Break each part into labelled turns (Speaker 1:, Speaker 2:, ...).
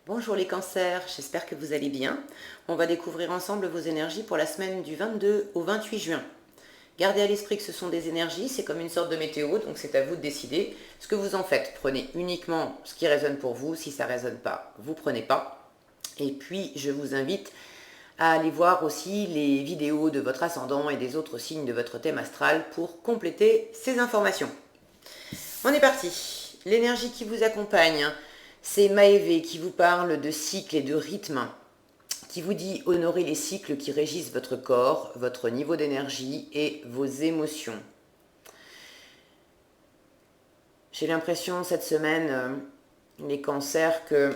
Speaker 1: Bonjour les cancers, j'espère que vous allez bien. On va découvrir ensemble vos énergies pour la semaine du 22 au 28 juin. Gardez à l'esprit que ce sont des énergies, c'est comme une sorte de météo, donc c'est à vous de décider ce que vous en faites. Prenez uniquement ce qui résonne pour vous, si ça ne résonne pas, vous prenez pas. Et puis je vous invite à aller voir aussi les vidéos de votre ascendant et des autres signes de votre thème astral pour compléter ces informations. On est parti. L'énergie qui vous accompagne, c'est Maévé qui vous parle de cycle et de rythme, qui vous dit honorer les cycles qui régissent votre corps, votre niveau d'énergie et vos émotions. J'ai l'impression cette semaine, les cancers, que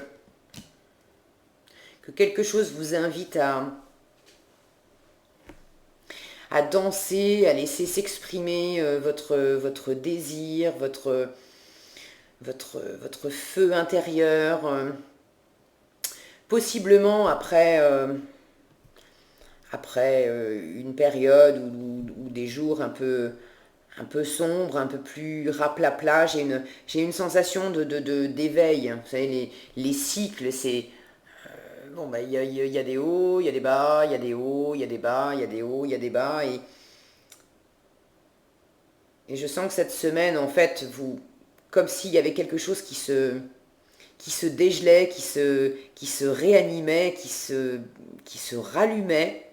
Speaker 1: quelque chose vous invite à danser, à laisser s'exprimer votre désir, votre feu intérieur, possiblement après une période ou des jours un peu sombres, un peu plus raplapla. J'ai une sensation d'éveil. Vous savez, les cycles, c'est... Bon, bah, y a des hauts, il y a des bas, il y a des hauts, il y a des bas, il y a des hauts, il y a des bas. Et je sens que cette semaine, en fait, comme s'il y avait quelque chose qui se dégelait, qui se réanimait, qui se rallumait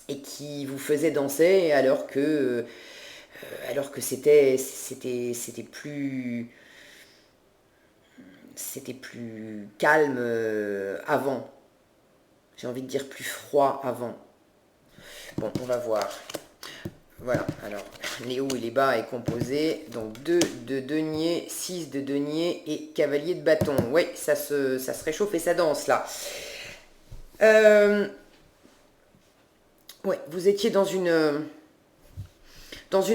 Speaker 1: et qui vous faisait danser alors que c'était plus calme avant. J'ai envie de dire plus froid avant. Bon, on va voir. Voilà, alors les hauts et les bas est composé, donc 2 de denier, 6 de denier et cavalier de bâton. Oui, ça se réchauffe et ça danse là. Ouais, vous étiez dans une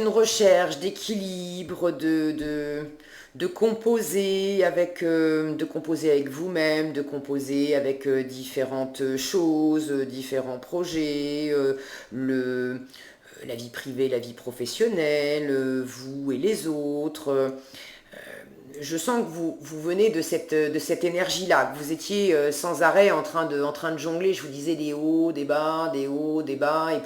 Speaker 1: recherche d'équilibre, de composer avec vous-même, de composer avec différentes choses, différents projets, la vie privée, la vie professionnelle, vous et les autres. Je sens que vous venez de cette énergie-là, que vous étiez sans arrêt en train de jongler. Je vous disais des hauts, des bas, des hauts, des bas, et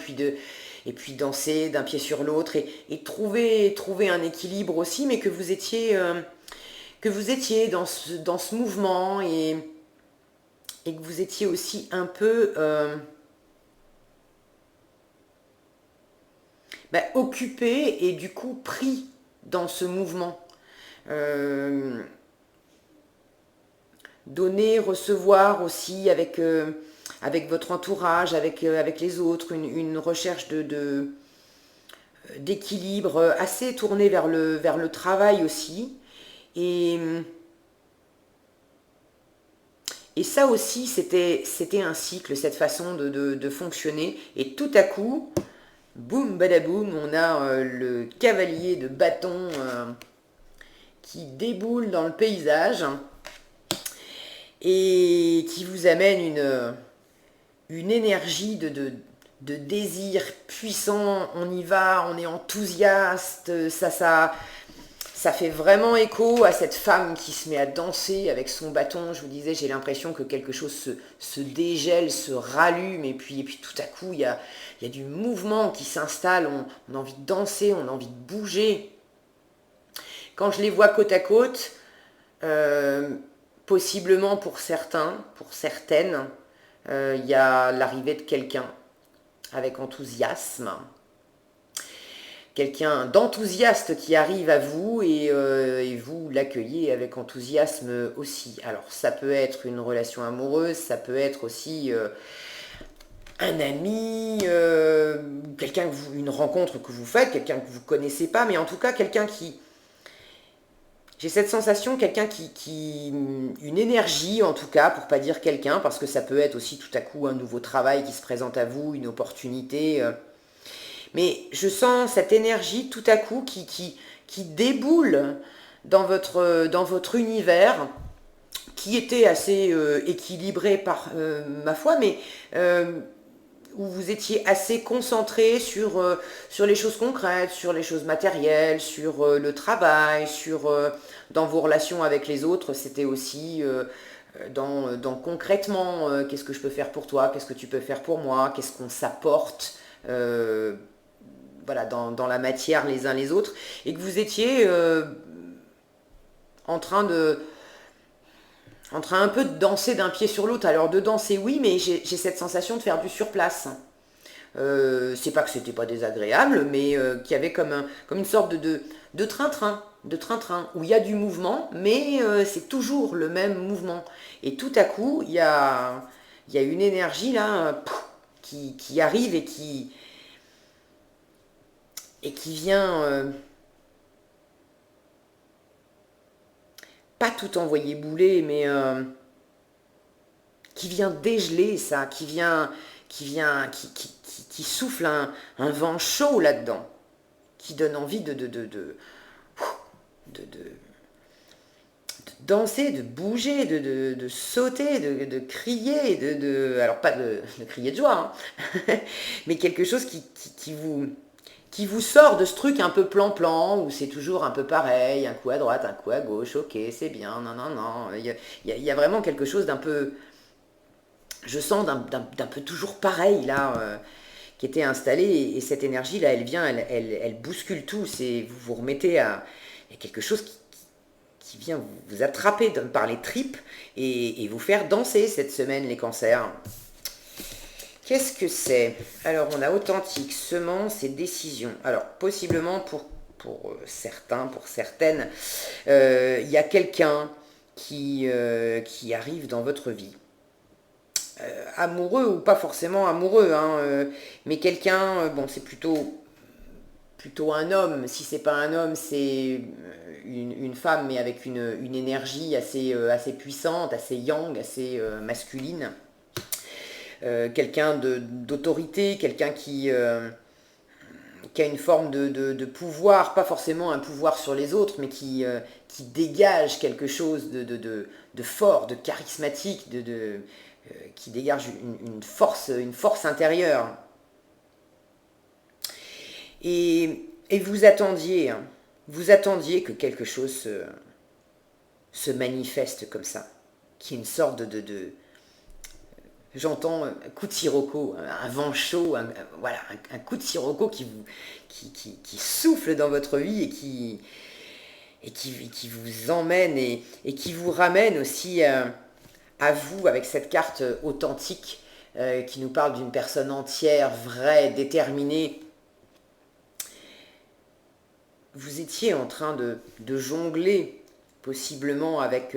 Speaker 1: puis danser d'un pied sur l'autre et trouver un équilibre aussi, mais que vous étiez dans ce mouvement et que vous étiez aussi un peu occupé et du coup pris dans ce mouvement. Donner, recevoir aussi avec votre entourage, avec les autres, une recherche d'équilibre assez tournée vers le travail aussi. Et ça aussi, c'était un cycle, cette façon de fonctionner. Et tout à coup, boum, badaboum, on a le cavalier de bâton qui déboule dans le paysage et qui vous amène une énergie de désir puissant. On y va, on est enthousiaste, ça fait vraiment écho à cette femme qui se met à danser avec son bâton. Je vous disais, j'ai l'impression que quelque chose se dégèle, se rallume, et puis tout à coup, il y a du mouvement qui s'installe, on a envie de danser, on a envie de bouger. Quand je les vois côte à côte, possiblement pour certains, pour certaines, il y a l'arrivée de quelqu'un avec enthousiasme, quelqu'un d'enthousiaste qui arrive à vous et vous l'accueillez avec enthousiasme aussi. Alors ça peut être une relation amoureuse, ça peut être aussi un ami, quelqu'un une rencontre que vous faites, quelqu'un que vous ne connaissez pas, mais en tout cas quelqu'un qui... J'ai cette sensation, quelqu'un une énergie en tout cas, pour pas dire quelqu'un, parce que ça peut être aussi tout à coup un nouveau travail qui se présente à vous, une opportunité... Mais je sens cette énergie tout à coup qui déboule dans votre univers, qui était assez équilibré par ma foi, mais où vous étiez assez concentré sur les choses concrètes, sur les choses matérielles, sur le travail, dans vos relations avec les autres. C'était aussi dans concrètement, qu'est-ce que je peux faire pour toi, qu'est-ce que tu peux faire pour moi, qu'est-ce qu'on s'apporte, voilà, dans la matière les uns les autres, et que vous étiez en train de, en train un peu de danser d'un pied sur l'autre. Alors de danser, oui, mais j'ai cette sensation de faire du surplace. C'est pas que c'était pas désagréable, mais qu'il y avait comme une sorte de train-train, où il y a du mouvement, mais c'est toujours le même mouvement. Et tout à coup, il y a une énergie là, qui arrive et qui vient pas tout envoyer bouler, mais qui vient dégeler ça, qui souffle un vent chaud là-dedans, qui donne envie de danser, de bouger, de sauter, de crier, alors pas de crier de joie, hein, mais quelque chose qui vous sort de ce truc un peu plan-plan, où c'est toujours un peu pareil, un coup à droite, un coup à gauche, ok, c'est bien, non, non, non. Il y a vraiment quelque chose d'un peu, je sens d'un peu toujours pareil, là, qui était installé, et cette énergie-là, elle vient, elle bouscule tout, vous vous remettez à... Il y a quelque chose qui vient vous attraper par les tripes et vous faire danser cette semaine, les cancers. Qu'est-ce que c'est? Alors, on a authentique, semence et décision. Alors, possiblement pour certains, pour certaines, il y a quelqu'un qui arrive dans votre vie. Amoureux ou pas forcément amoureux, hein, mais quelqu'un, bon, c'est plutôt un homme. Si c'est pas un homme, c'est une femme, mais avec une énergie assez puissante, assez yang, assez masculine. Quelqu'un d'autorité, quelqu'un qui a une forme de pouvoir, pas forcément un pouvoir sur les autres, mais qui dégage quelque chose de fort, de charismatique, qui dégage une force intérieure. Et vous attendiez que quelque chose se manifeste comme ça, qui est une sorte j'entends un coup de sirocco, un vent chaud, voilà, un coup de sirocco qui souffle dans votre vie et qui vous emmène et qui vous ramène aussi à vous avec cette carte authentique qui nous parle d'une personne entière, vraie, déterminée. Vous étiez en train de jongler possiblement avec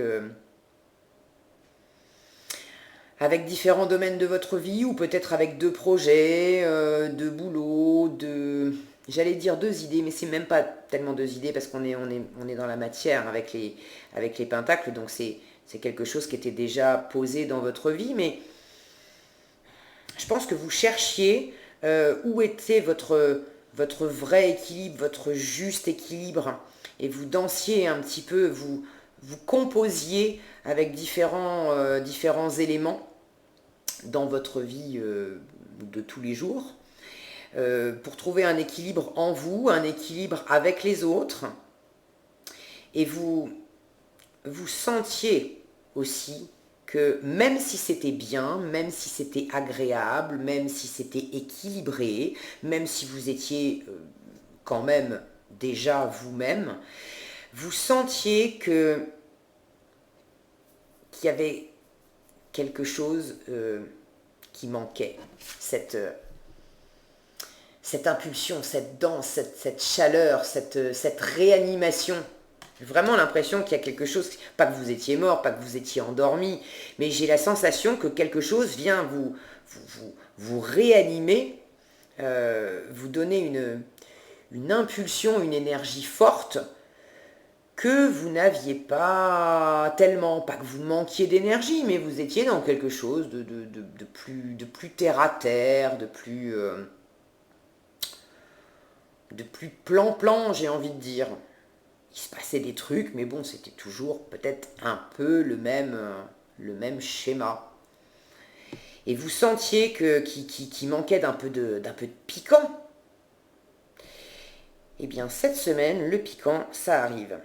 Speaker 1: différents domaines de votre vie, ou peut-être avec deux projets, deux boulots, j'allais dire deux idées, mais c'est même pas tellement deux idées parce qu'on est dans la matière avec les pentacles, donc c'est quelque chose qui était déjà posé dans votre vie, mais je pense que vous cherchiez où était votre vrai équilibre, votre juste équilibre, et vous dansiez un petit peu, vous composiez avec différents éléments dans votre vie de tous les jours, pour trouver un équilibre en vous, un équilibre avec les autres, et vous sentiez aussi que même si c'était bien, même si c'était agréable, même si c'était équilibré, même si vous étiez quand même déjà vous-même, vous sentiez qu'il y avait quelque chose qui manquait. Cette impulsion, cette danse, cette chaleur, cette réanimation. J'ai vraiment l'impression qu'il y a quelque chose, pas que vous étiez mort, pas que vous étiez endormi, mais j'ai la sensation que quelque chose vient vous réanimer, vous donner une impulsion, une énergie forte que vous n'aviez pas tellement, pas que vous manquiez d'énergie, mais vous étiez dans quelque chose de plus terre à terre, de plus plan-plan, j'ai envie de dire. Il se passait des trucs, mais bon, c'était toujours peut-être un peu le même schéma. Et vous sentiez qu'il manquait d'un peu de piquant. Eh bien, cette semaine, le piquant, ça arrive.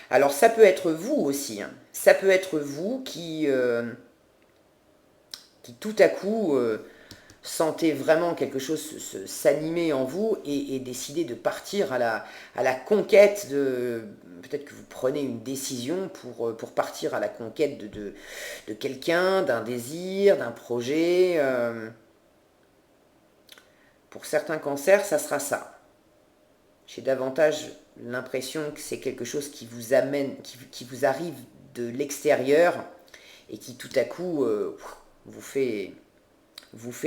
Speaker 1: Alors ça peut être vous aussi, hein. Ça peut être vous qui tout à coup sentez vraiment quelque chose s'animer en vous et décidez de partir à la conquête de... Peut-être que vous prenez une décision pour partir à la conquête de quelqu'un, d'un désir, d'un projet. Pour certains cancers, ça sera ça. J'ai davantage l'impression que c'est quelque chose qui vous amène, qui vous arrive de l'extérieur et qui tout à coup vous fait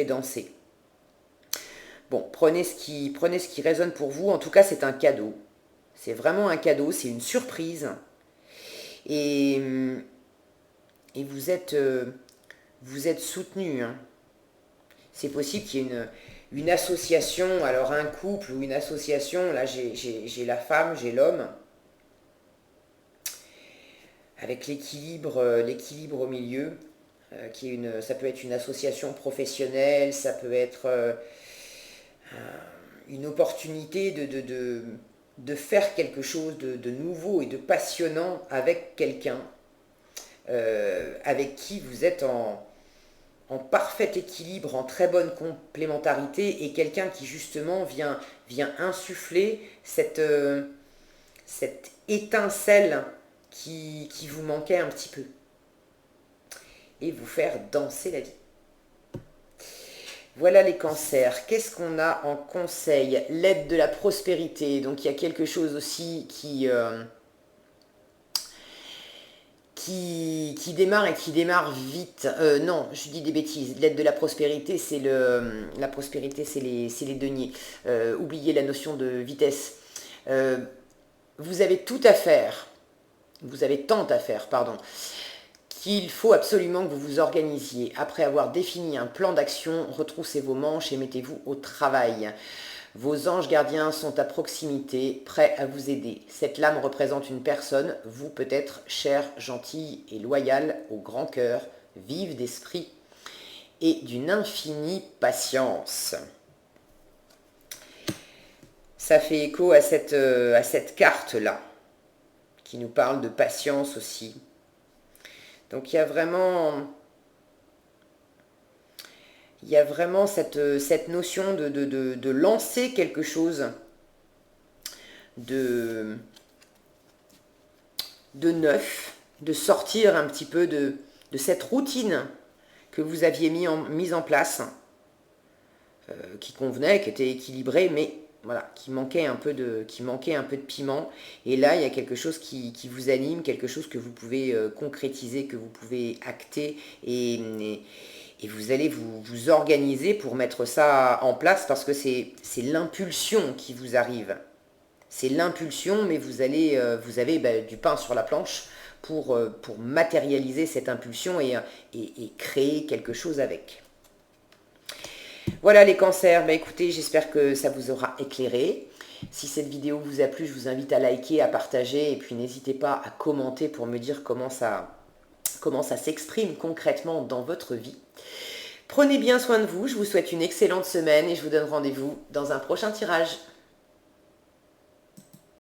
Speaker 1: danser. Bon, prenez ce qui résonne pour vous. En tout cas, c'est un cadeau. C'est vraiment un cadeau, c'est une surprise. Et, et vous êtes soutenu, hein. C'est possible qu'il y ait une association, alors un couple ou une association, là j'ai la femme, j'ai l'homme, avec l'équilibre au milieu, ça peut être une association professionnelle, ça peut être une opportunité de faire quelque chose de nouveau et de passionnant avec quelqu'un avec qui vous êtes en parfait équilibre, en très bonne complémentarité, et quelqu'un qui justement vient insuffler cette étincelle qui vous manquait un petit peu et vous faire danser la vie. Voilà les cancers. Qu'est-ce qu'on a en conseil? L'aide de la prospérité. Donc il y a quelque chose aussi qui démarre et qui démarre vite. Non, je dis des bêtises. L'aide de la prospérité, la prospérité, c'est les deniers. Oubliez la notion de vitesse. Vous avez tout à faire. Vous avez tant à faire, pardon, qu'il faut absolument que vous vous organisiez. Après avoir défini un plan d'action, retroussez vos manches et mettez-vous au travail. Vos anges gardiens sont à proximité, prêts à vous aider. Cette lame représente une personne, vous peut-être chère, gentille et loyale, au grand cœur, vive d'esprit et d'une infinie patience. Ça fait écho à cette carte-là, qui nous parle de patience aussi. Donc il y a vraiment cette notion de lancer quelque chose de neuf, de sortir un petit peu de cette routine que vous aviez mise en place, qui convenait, qui était équilibrée, mais voilà, qui manquait un peu de piment. Et là, il y a quelque chose qui vous anime, quelque chose que vous pouvez concrétiser, que vous pouvez acter, et vous allez vous organiser pour mettre ça en place, parce que c'est l'impulsion qui vous arrive. C'est l'impulsion, mais vous avez du pain sur la planche pour matérialiser cette impulsion et créer quelque chose avec. Voilà les cancers, écoutez, j'espère que ça vous aura éclairé. Si cette vidéo vous a plu, je vous invite à liker, à partager, et puis n'hésitez pas à commenter pour me dire comment ça s'exprime concrètement dans votre vie. Prenez bien soin de vous, je vous souhaite une excellente semaine et je vous donne rendez-vous dans un prochain tirage.